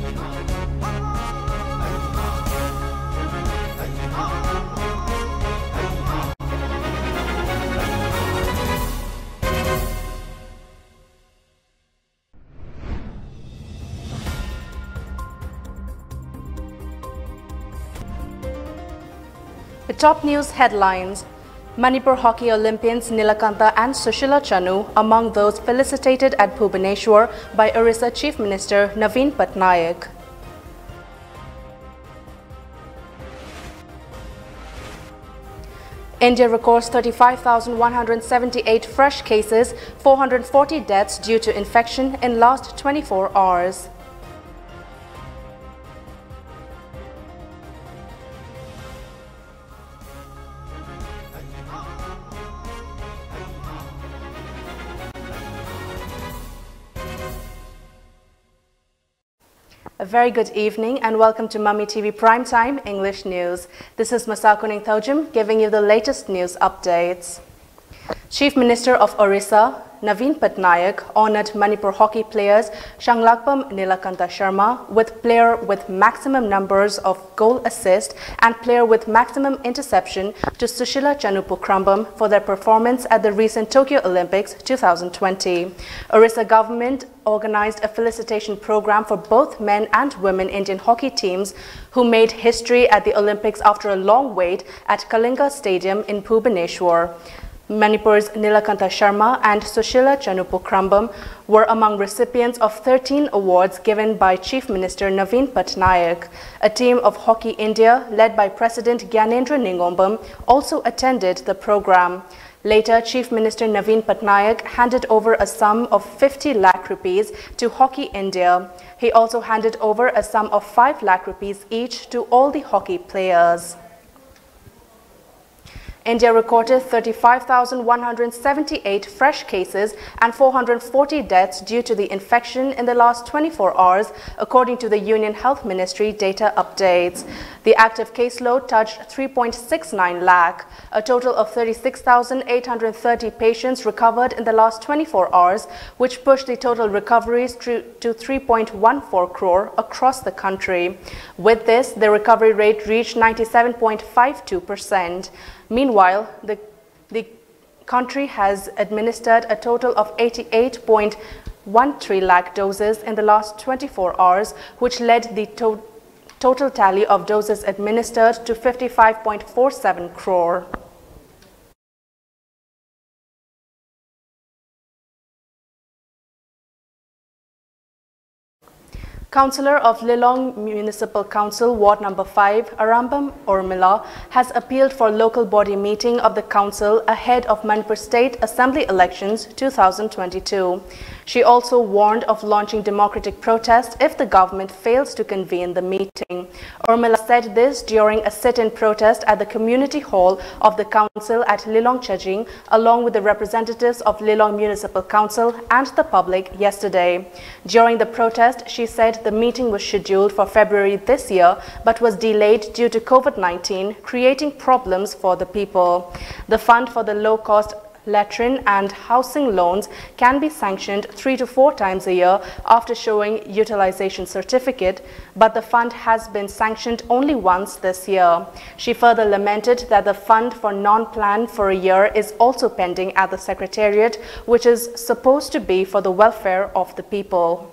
The top news headlines. Manipur hockey Olympians Nilakanta and Sushila Chanu among those felicitated at Bhubaneswar by Orissa Chief Minister Naveen Patnaik. India records 35,178 fresh cases, 440 deaths due to infection in last 24 hours. A very good evening and welcome to MAMITv Primetime English News. This is MASACO NINGTHOUJAM giving you the latest news updates. Chief Minister of Orissa, Naveen Patnaik, honoured Manipur hockey players Shanglakpam Nilakanta Sharma with player with maximum numbers of goal assist and player with maximum interception to Sushila Chanupukhrambam for their performance at the recent Tokyo Olympics 2020. Orissa government organized a felicitation program for both men and women Indian hockey teams who made history at the Olympics after a long wait at Kalinga Stadium in Bhubaneswar. Manipur's Nilakanta Sharma and Sushila Chanupukhrambam were among recipients of 13 awards given by Chief Minister Naveen Patnaik. A team of Hockey India, led by President Gyanendra Ningombam, also attended the program. Later, Chief Minister Naveen Patnaik handed over a sum of 50 lakh rupees to Hockey India. He also handed over a sum of 5 lakh rupees each to all the hockey players. India recorded 35,178 fresh cases and 440 deaths due to the infection in the last 24 hours, according to the Union Health Ministry data updates. The active caseload touched 3.69 lakh. A total of 36,830 patients recovered in the last 24 hours, which pushed the total recoveries to 3.14 crore across the country. With this, the recovery rate reached 97.52%. Meanwhile, the country has administered a total of 88.13 lakh doses in the last 24 hours, which led the total tally of doses administered to 55.47 crore. Councillor of Lilong Municipal Council, Ward Number 5, Arambam Urmila, has appealed for local body meeting of the council ahead of Manipur State Assembly elections 2022. She also warned of launching democratic protest if the government fails to convene the meeting. Urmila said this during a sit-in protest at the community hall of the council at Lilong Chajing, along with the representatives of Lilong Municipal Council and the public yesterday. During the protest, she said the meeting was scheduled for February this year, but was delayed due to COVID-19, creating problems for the people. The fund for the low-cost latrine and housing loans can be sanctioned 3 to 4 times a year after showing utilization certificate, but the fund has been sanctioned only once this year. She further lamented that the fund for non-plan for a year is also pending at the Secretariat, which is supposed to be for the welfare of the people.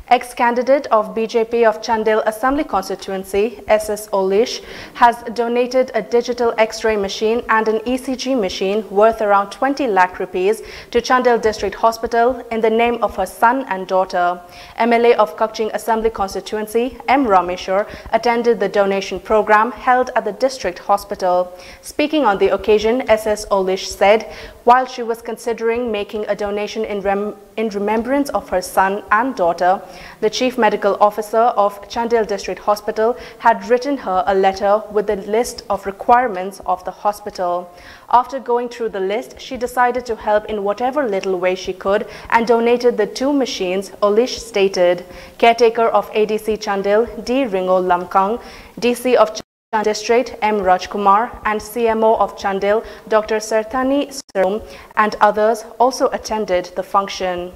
Ex-candidate of BJP of Chandel Assembly Constituency, SS Olish, has donated a digital X-ray machine and an ECG machine worth around 20 lakh rupees to Chandel District Hospital in the name of her son and daughter. MLA of Kakching Assembly Constituency, M. Rameshwar, attended the donation program held at the district hospital. Speaking on the occasion, SS Olish said, while she was considering making a donation in remembrance of her son and daughter, the Chief Medical Officer of Chandel District Hospital had written her a letter with the list of requirements of the hospital. After going through the list, she decided to help in whatever little way she could and donated the 2 machines, Olish stated. Caretaker of ADC Chandel, D. Ringo Lamkang, DC of District M. Rajkumar and CMO of Chandil, Dr. Sarthani Sarum, and others also attended the function.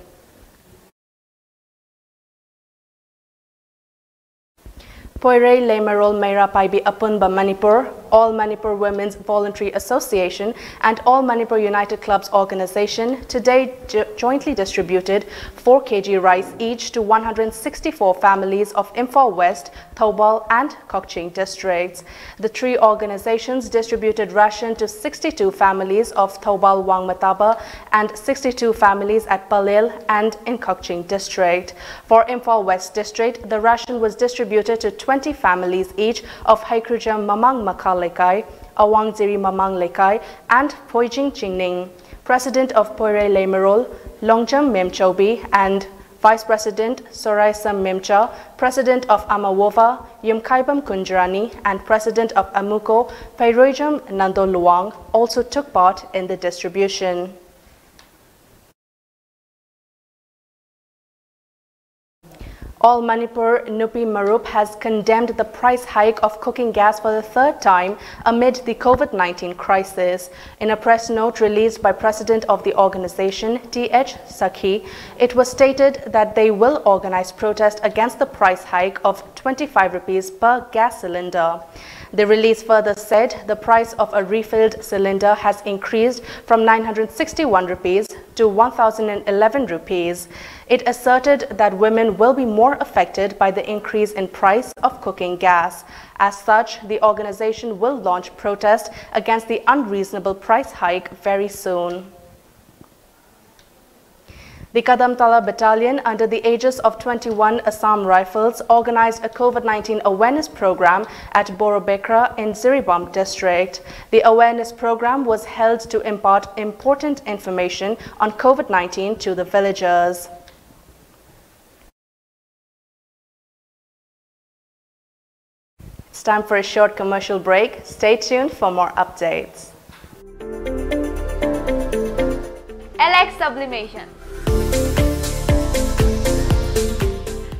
Poire Lemerol Meira Paibi Apunba Manipur, All Manipur Women's Voluntary Association and All Manipur United Clubs Organization today jointly distributed 4 kg rice each to 164 families of Imphal West, Thoubal and Kokching districts. The 3 organizations distributed ration to 62 families of Thoubal Wangmataba and 62 families at Palil and in Kokching district. For Imphal West district, the ration was distributed to 20 families each of NINGTHOUJAM Mamang Makal Lekai, Awang Ziri Mamang Lekai, and Poijing Jingning. President of Poire Lemerol, Longjam Memchobi, and Vice President Soraisam Memcha, President of Amawova, Yumkaibam Kunjarani, and President of Amuko, Pairojam Nando Luang, also took part in the distribution. All Manipur Nupi Marup has condemned the price hike of cooking gas for the 3rd time amid the COVID-19 crisis. In a press note released by President of the organization, T.H. Sakhi, it was stated that they will organize protest against the price hike of 25 rupees per gas cylinder. The release further said the price of a refilled cylinder has increased from 961 rupees to 1011 rupees. It asserted that women will be more affected by the increase in price of cooking gas. As such, the organization will launch protest against the unreasonable price hike very soon. The Kadamtala Battalion, under the aegis of 21 Assam Rifles, organized a COVID-19 awareness program at Borobekra in Ziribam district. The awareness program was held to impart important information on COVID-19 to the villagers. It's time for a short commercial break. Stay tuned for more updates. LX Sublimation.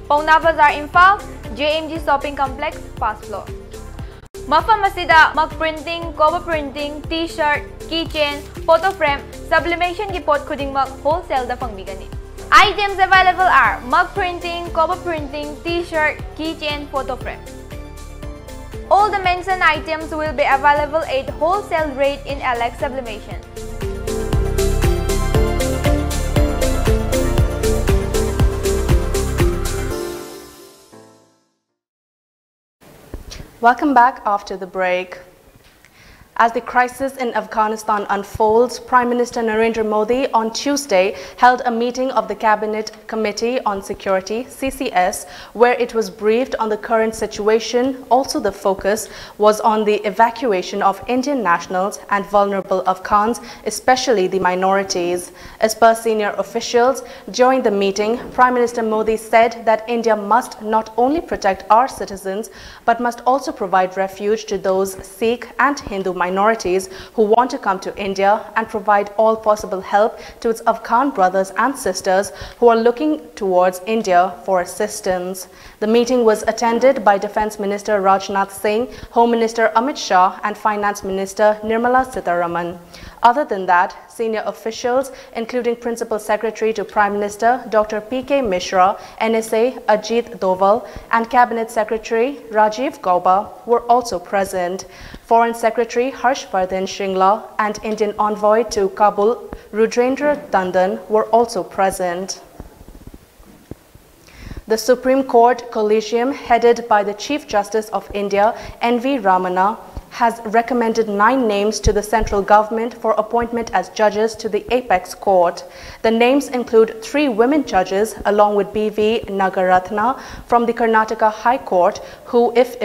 Pauna Bazaar Imphal, JMG Shopping Complex, 1st floor. Mafam asida mag-printing, cover printing, t-shirt, keychain, photo frame, sublimation ki pot khuding mag wholesale da pangbigani. Items available are mag-printing, cover printing, t-shirt, keychain, photo frame. All the mentioned items will be available at wholesale rate in LX Sublimation. Welcome back after the break. As the crisis in Afghanistan unfolds, Prime Minister Narendra Modi on Tuesday held a meeting of the Cabinet Committee on Security, CCS, where it was briefed on the current situation. Also, the focus was on the evacuation of Indian nationals and vulnerable Afghans, especially the minorities. As per senior officials, during the meeting, Prime Minister Modi said that India must not only protect our citizens, but must also provide refuge to those Sikh and Hindu minorities who want to come to India and provide all possible help to its Afghan brothers and sisters who are looking towards India for assistance. The meeting was attended by Defence Minister Rajnath Singh, Home Minister Amit Shah and Finance Minister Nirmala Sitharaman. Other than that, senior officials, including Principal Secretary to Prime Minister Dr. P.K. Mishra, NSA Ajit Doval, and Cabinet Secretary Rajiv Gauba were also present. Foreign Secretary Harshvardhan Shringla and Indian Envoy to Kabul Rudrendra Tandon were also present. The Supreme Court Collegium, headed by the Chief Justice of India, N.V. Ramana, has recommended 9 names to the central government for appointment as judges to the Apex Court. The names include 3 women judges along with B.V. Nagaratna from the Karnataka High Court, who, if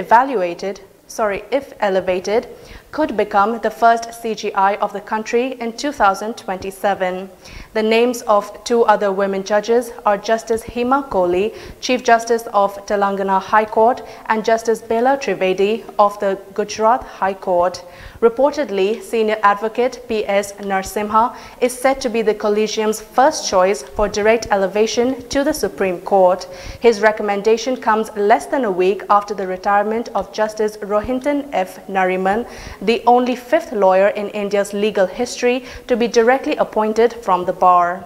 elevated, could become the first CGI of the country in 2027. The names of 2 other women judges are Justice Hima Kohli, Chief Justice of Telangana High Court, and Justice Bela Trivedi of the Gujarat High Court. Reportedly, Senior Advocate P.S. Narasimha is said to be the Collegium's first choice for direct elevation to the Supreme Court. His recommendation comes less than a week after the retirement of Justice Rohinton F. Nariman, the only 5th lawyer in India's legal history to be directly appointed from the bar.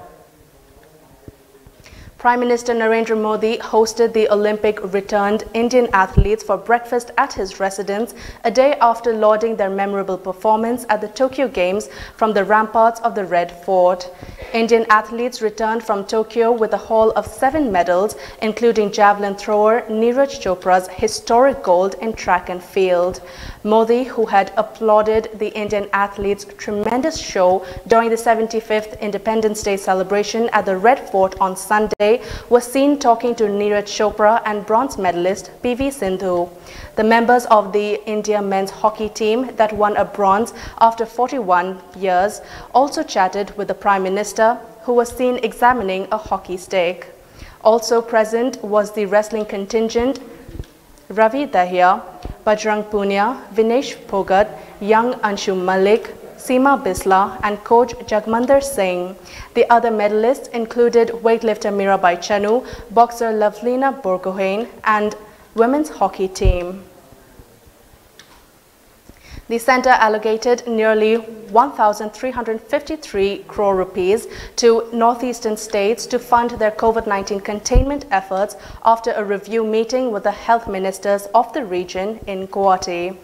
Prime Minister Narendra Modi hosted the Olympic-returned Indian athletes for breakfast at his residence a day after lauding their memorable performance at the Tokyo Games from the ramparts of the Red Fort. Indian athletes returned from Tokyo with a haul of 7 medals, including javelin thrower Neeraj Chopra's historic gold in track and field. Modi, who had applauded the Indian athletes' tremendous show during the 75th Independence Day celebration at the Red Fort on Sunday, was seen talking to Neeraj Chopra and bronze medalist PV Sindhu. The members of the India men's hockey team that won a bronze after 41 years also chatted with the Prime Minister, who was seen examining a hockey stick. Also present was the wrestling contingent Ravi Dahiya, Bajrang Punia, Vinesh Phogat, young Anshu Malik, Seema Bisla and coach Jagmandir Singh. The other medalists included weightlifter Mirabai Chanu, boxer Lavlina Borgohain and women's hockey team. The centre allocated nearly 1,353 crore rupees to northeastern states to fund their COVID-19 containment efforts after a review meeting with the health ministers of the region in Guwahati.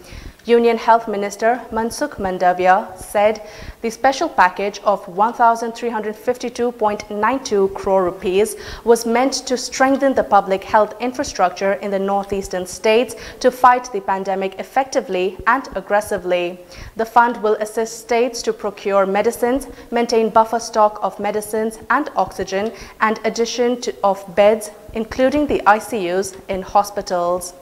Union Health Minister Mansukh Mandavia said the special package of 1,352.92 crore rupees was meant to strengthen the public health infrastructure in the northeastern states to fight the pandemic effectively and aggressively. The fund will assist states to procure medicines, maintain buffer stock of medicines and oxygen, and addition of beds, including the ICUs in hospitals.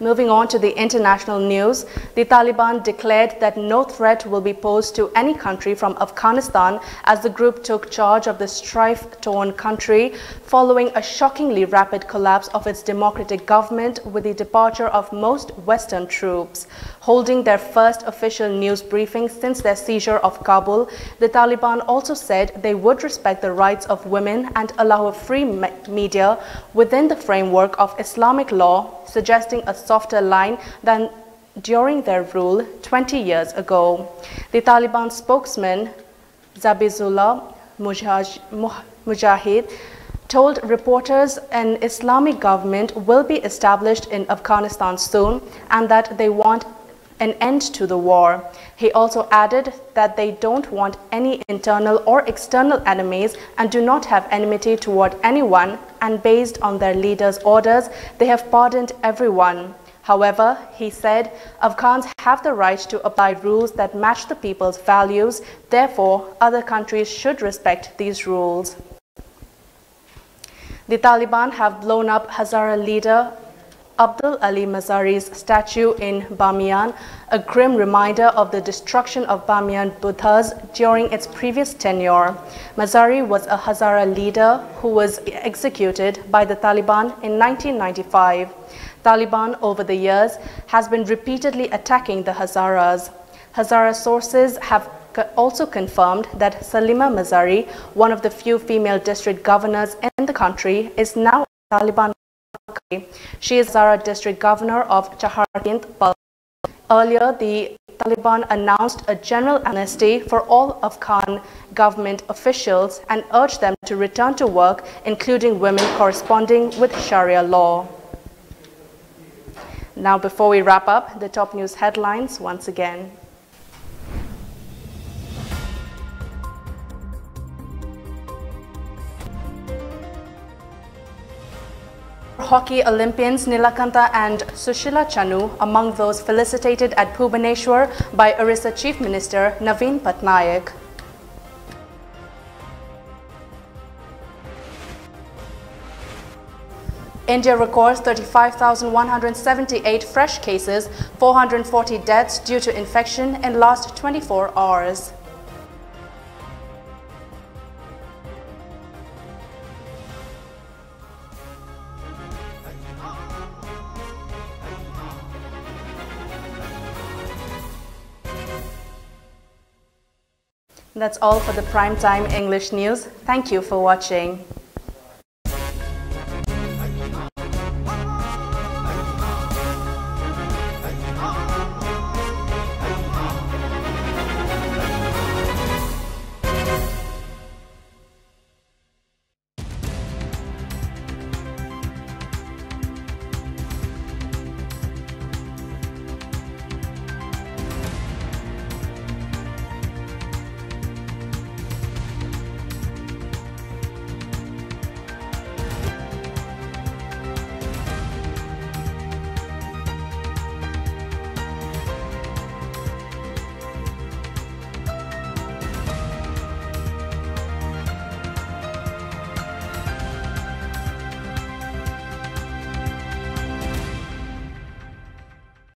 Moving on to the international news, the Taliban declared that no threat will be posed to any country from Afghanistan as the group took charge of the strife-torn country following a shockingly rapid collapse of its democratic government with the departure of most Western troops. Holding their first official news briefing since their seizure of Kabul, the Taliban also said they would respect the rights of women and allow a free media within the framework of Islamic law, suggesting a softer line than during their rule 20 years ago. The Taliban spokesman Zabihullah Mujahid told reporters an Islamic government will be established in Afghanistan soon and that they want an end to the war. He also added that they don't want any internal or external enemies and do not have enmity toward anyone, and based on their leaders' orders, they have pardoned everyone. However, he said, Afghans have the right to apply rules that match the people's values. Therefore, other countries should respect these rules. The Taliban have blown up Hazara leader Abdul Ali Mazari's statue in Bamiyan, a grim reminder of the destruction of Bamiyan Buddhas during its previous tenure. Mazari was a Hazara leader who was executed by the Taliban in 1995. Taliban over the years has been repeatedly attacking the Hazaras. Hazara sources have also confirmed that Salima Mazari, one of the few female district governors in the country, is now a Taliban. She is Hazara district governor of Chaharkint. Earlier, the Taliban announced a general amnesty for all Afghan government officials and urged them to return to work, including women corresponding with Sharia law. Now, before we wrap up, the top news headlines once again. Hockey Olympians Nilakanta and Sushila Chanu among those felicitated at Bhubaneswar by Orissa Chief Minister Naveen Patnaik. India records 35,178 fresh cases, 440 deaths due to infection in last 24 hours. That's all for the Primetime English News. Thank you for watching.